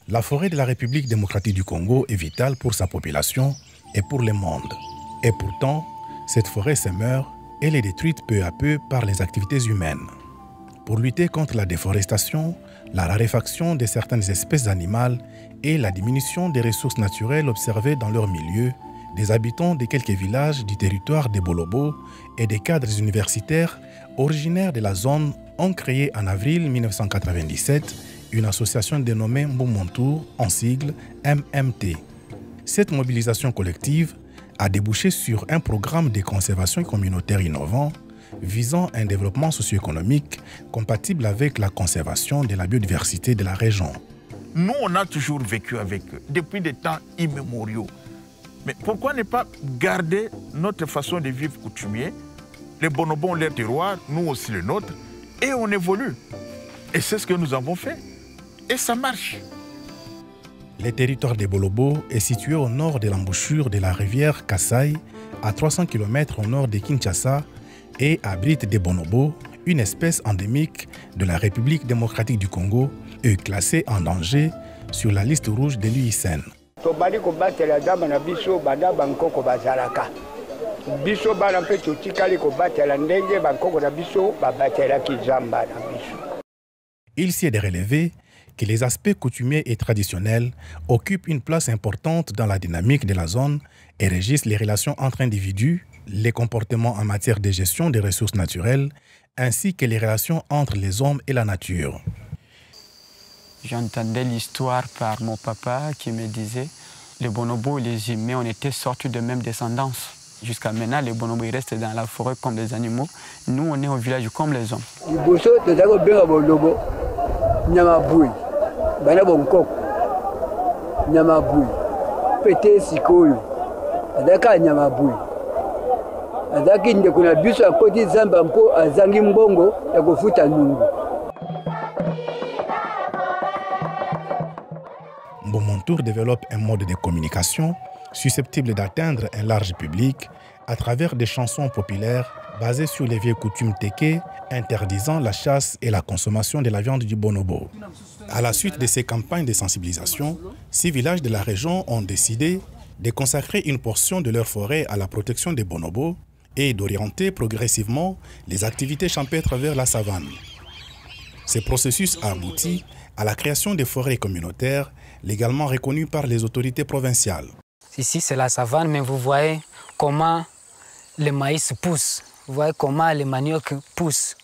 La forêt de la République démocratique du Congo est vitale pour sa population et pour le monde. Et pourtant, cette forêt se meurt et est détruite peu à peu par les activités humaines. Pour lutter contre la déforestation, la raréfaction de certaines espèces animales et la diminution des ressources naturelles observées dans leur milieu, des habitants de quelques villages du territoire des Bolobo et des cadres universitaires originaires de la zone ont créé en avril 1997 une association dénommée Mbumontour, en sigle MMT. Cette mobilisation collective a débouché sur un programme de conservation communautaire innovant visant un développement socio-économique compatible avec la conservation de la biodiversité de la région. Nous, on a toujours vécu avec eux, depuis des temps immémoriaux. Mais pourquoi ne pas garder notre façon de vivre coutumier? Les bonobos ont leur terroir, nous aussi le nôtre, et on évolue. Et c'est ce que nous avons fait. Et ça marche. Le territoire des Bolobo est situé au nord de l'embouchure de la rivière Kasai, à 300 km au nord de Kinshasa, et abrite des bonobos, une espèce endémique de la République démocratique du Congo, et classée en danger sur la liste rouge de l'UICN. Il s'y est de relever que les aspects coutumiers et traditionnels occupent une place importante dans la dynamique de la zone et régissent les relations entre individus, les comportements en matière de gestion des ressources naturelles, ainsi que les relations entre les hommes et la nature. J'entendais l'histoire par mon papa qui me disait les bonobos et les humains, on était sortis de même descendance. Jusqu'à maintenant, les bonobos ils restent dans la forêt comme des animaux. Nous, on est au village comme les hommes. Mbumontour développe un mode de communication susceptible d'atteindre un large public à travers des chansons populaires basées sur les vieilles coutumes téké interdisant la chasse et la consommation de la viande du bonobo. À la suite de ces campagnes de sensibilisation, 6 villages de la région ont décidé de consacrer une portion de leur forêt à la protection des bonobos et d'orienter progressivement les activités champêtres vers la savane. Ce processus a abouti à la création de forêts communautaires légalement reconnues par les autorités provinciales. Ici, c'est la savane, mais vous voyez comment le maïs pousse, vous voyez comment les maniocs poussent.